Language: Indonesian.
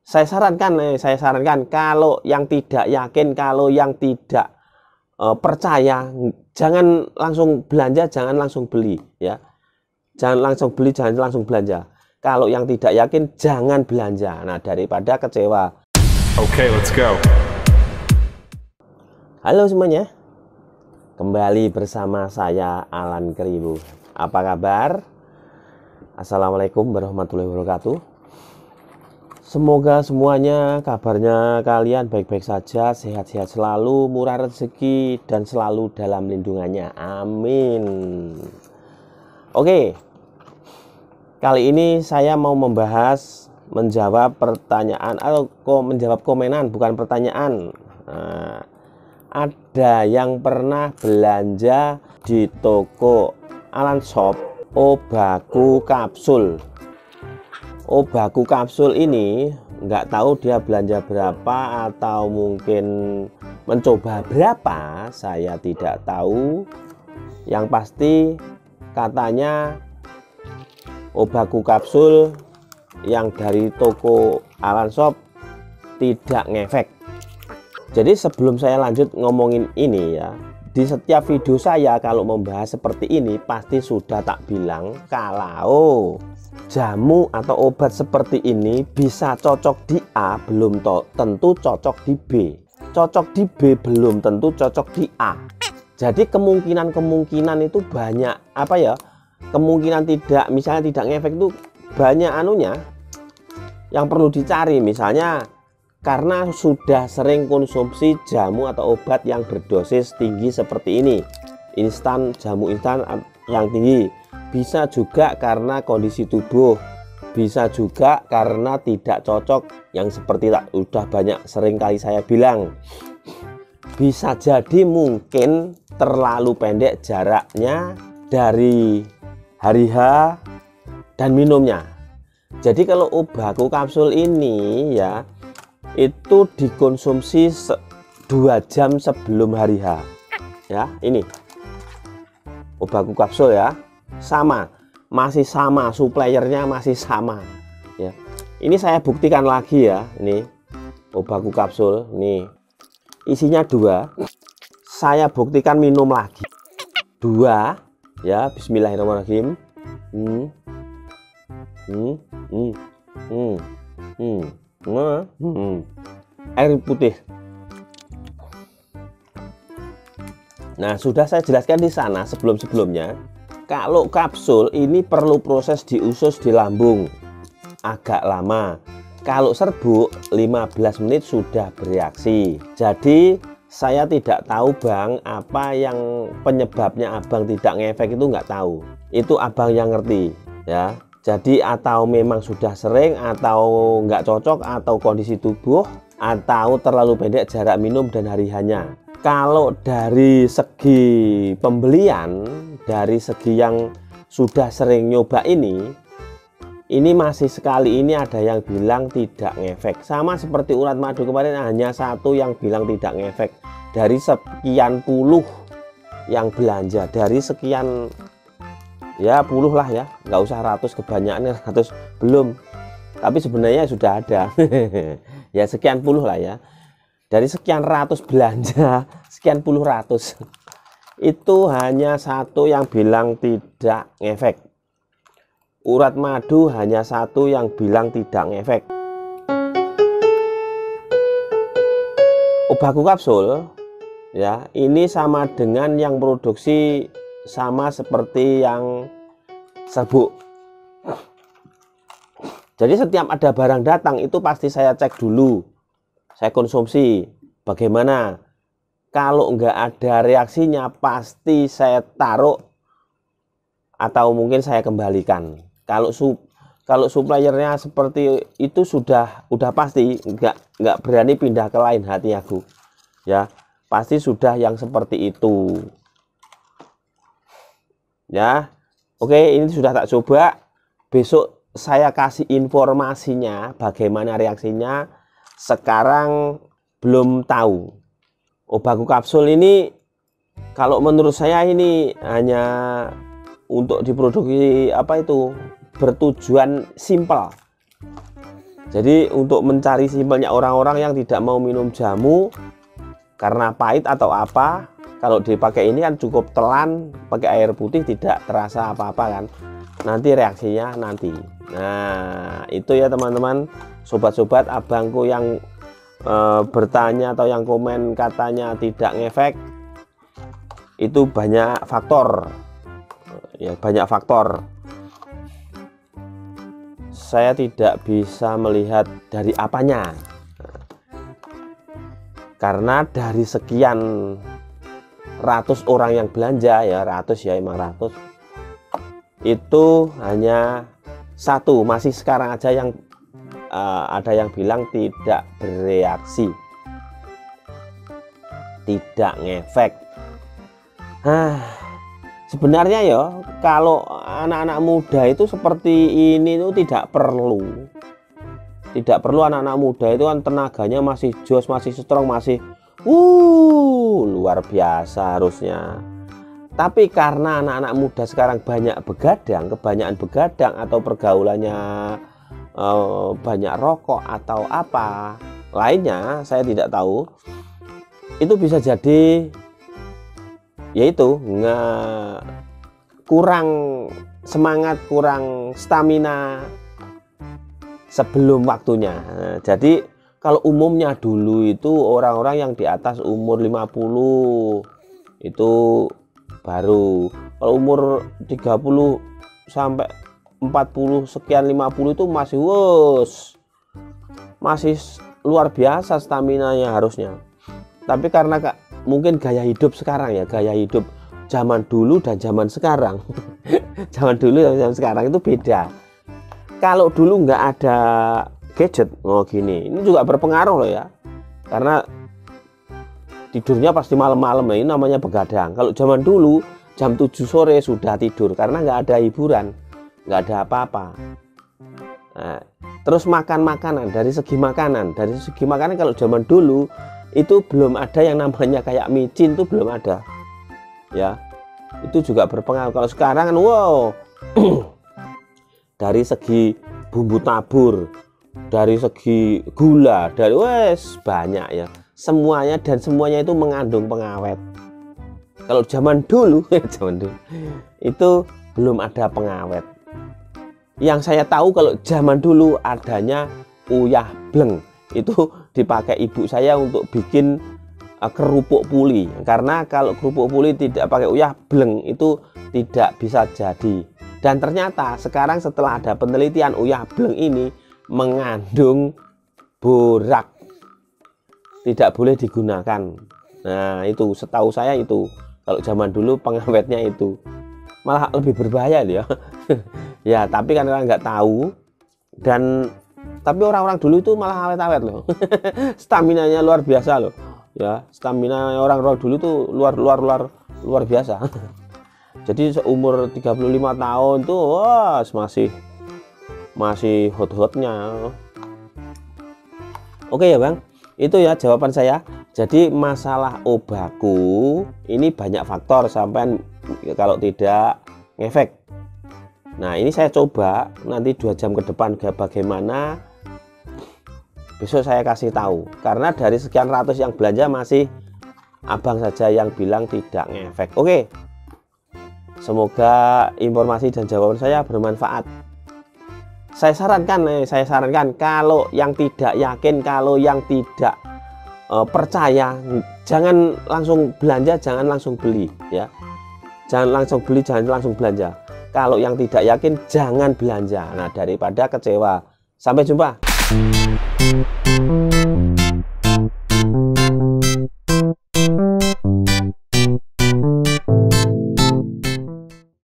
saya sarankan kalau yang tidak yakin, kalau yang tidak percaya, jangan langsung belanja, jangan langsung beli ya. Jangan langsung beli, jangan langsung belanja. Kalau yang tidak yakin, jangan belanja. Nah, daripada kecewa. Oke, let's go. Halo semuanya, kembali bersama saya Alan Kribo. Apa kabar? Assalamualaikum warahmatullahi wabarakatuh. Semoga semuanya kabarnya kalian baik-baik saja, sehat-sehat selalu, murah rezeki, dan selalu dalam lindungannya. Amin. Oke, kali ini saya mau menjawab pertanyaan atau menjawab komenan, bukan pertanyaan. Nah, ada yang pernah belanja di toko Alan Shop Obaku kapsul. Obaku kapsul ini nggak tahu dia belanja berapa atau mungkin mencoba berapa, saya tidak tahu. Yang pasti katanya Obaku kapsul yang dari toko Alan Shop tidak ngefek. Jadi sebelum saya lanjut ngomongin ini ya, di setiap video saya kalau membahas seperti ini pasti sudah tak bilang kalau jamu atau obat seperti ini bisa cocok di A, belum tentu cocok di B. Cocok di B belum tentu cocok di A. Jadi kemungkinan itu banyak, apa ya? Kemungkinan misalnya tidak ngefek itu banyak anunya yang perlu dicari. Misalnya karena sudah sering konsumsi jamu atau obat yang berdosis tinggi seperti ini, jamu instan yang tinggi. Bisa juga karena kondisi tubuh, bisa juga karena tidak cocok, yang seperti udah banyak sering kali saya bilang. Bisa jadi mungkin terlalu pendek jaraknya dari hari H dan minumnya. Jadi kalau Obaku kapsul ini ya, itu dikonsumsi 2 jam sebelum hari H ya. Ini Obaku kapsul ya, masih sama, suppliernya masih sama ya. Ini saya buktikan lagi ya. Ini Obaku kapsul, nih isinya 2, saya buktikan minum lagi 2 ya. Bismillahirrahmanirrahim. Air putih. Nah, sudah saya jelaskan di sana sebelumnya. Kalau kapsul ini perlu proses di usus di lambung agak lama. Kalau serbuk 15 menit sudah bereaksi. Jadi saya tidak tahu Bang, apa yang penyebabnya abang tidak ngefek itu nggak tahu. Itu abang yang ngerti ya. Jadi atau memang sudah sering, atau nggak cocok, atau kondisi tubuh, atau terlalu pendek jarak minum dan hari hanya. Kalau dari segi pembelian, dari segi yang sudah sering nyoba ini masih sekali ini ada yang bilang tidak ngefek. Sama seperti urat madu kemarin, hanya 1 yang bilang tidak ngefek. Dari sekian puluh yang belanja, dari sekian ya puluh lah ya, nggak usah ratus, kebanyakan 100 belum, tapi sebenarnya sudah ada. Ya sekian puluh lah ya, dari sekian ratus belanja, sekian puluh ratus, itu hanya 1 yang bilang tidak ngefek. Urat madu hanya 1 yang bilang tidak ngefek. Obaku kapsul ya, ini sama dengan yang produksi, sama seperti yang serbuk. Jadi setiap ada barang datang itu pasti saya cek dulu, saya konsumsi bagaimana. Kalau nggak ada reaksinya pasti saya taruh atau mungkin saya kembalikan. Kalau suppliernya seperti itu udah pasti nggak berani pindah ke lain hati aku ya, pasti sudah yang seperti itu ya. Oke, ini sudah tak coba, besok saya kasih informasinya bagaimana reaksinya. Sekarang belum tahu. Obaku kapsul ini kalau menurut saya ini hanya untuk diproduksi bertujuan simpel. Jadi untuk mencari simpelnya orang-orang yang tidak mau minum jamu karena pahit atau apa, kalau dipakai ini kan cukup telan, pakai air putih tidak terasa apa-apa kan. Nanti reaksinya nanti. Nah, itu ya teman-teman, sobat-sobat abangku yang bertanya atau yang komen katanya tidak ngefek. Itu banyak faktor. Ya, banyak faktor. Saya tidak bisa melihat dari apanya. Karena dari sekian ratus orang yang belanja, ya ratus ya emang ratus, itu hanya satu, masih sekarang aja yang ada yang bilang tidak bereaksi, tidak ngefek. Sebenarnya ya kalau anak-anak muda itu seperti ini itu tidak perlu anak-anak muda itu kan tenaganya masih jos, masih strong, masih luar biasa harusnya. Tapi karena anak-anak muda sekarang banyak begadang, kebanyakan begadang atau pergaulannya banyak rokok atau apa lainnya, saya tidak tahu, itu bisa jadi yaitu kurang semangat, kurang stamina sebelum waktunya. Jadi kalau umumnya dulu itu orang-orang yang di atas umur 50 itu baru, kalau umur 30 sampai 40 sekian 50 itu masih luar biasa staminanya harusnya. Tapi karena mungkin gaya hidup sekarang ya, gaya hidup zaman dulu dan zaman sekarang zaman dulu dan zaman sekarang itu beda. Kalau dulu nggak ada gadget, gini, ini juga berpengaruh loh ya, karena tidurnya pasti malam-malam, ini namanya begadang. Kalau zaman dulu jam 7 sore sudah tidur karena nggak ada hiburan, nggak ada apa-apa. Nah, terus makanan, dari segi makanan kalau zaman dulu itu belum ada yang namanya kayak micin, itu belum ada ya, itu juga berpengaruh. Kalau sekarang kan dari segi bumbu tabur, dari segi gula, dari banyak ya, semuanya, dan semuanya itu mengandung pengawet. Kalau zaman dulu itu belum ada pengawet. Yang saya tahu kalau zaman dulu adanya uyah bleng, itu dipakai ibu saya untuk bikin kerupuk puli, karena kalau kerupuk puli tidak pakai uyah bleng itu tidak bisa jadi. Dan ternyata sekarang setelah ada penelitian, uyah bleng ini mengandung borak, tidak boleh digunakan. Nah itu setahu saya itu, kalau zaman dulu pengawetnya itu malah lebih berbahaya ya. Ya tapi kan orang nggak tahu, dan tapi orang-orang dulu itu malah awet-awet loh. Staminanya luar biasa loh ya, stamina orang-orang dulu itu luar biasa. Jadi seumur 35 tahun tuh masih hot-hotnya. Oke ya Bang, itu ya jawaban saya. Jadi masalah obaku ini banyak faktor sampai kalau tidak ngefek. Nah ini saya coba nanti 2 jam ke depan bagaimana, besok saya kasih tahu. Karena dari sekian ratus yang belanja masih abang saja yang bilang tidak ngefek. Oke, semoga informasi dan jawaban saya bermanfaat. Saya sarankan kalau yang tidak yakin, kalau yang tidak percaya, jangan langsung belanja, jangan langsung beli ya. Jangan langsung beli, jangan langsung belanja. Kalau yang tidak yakin jangan belanja. Nah, daripada kecewa. Sampai jumpa.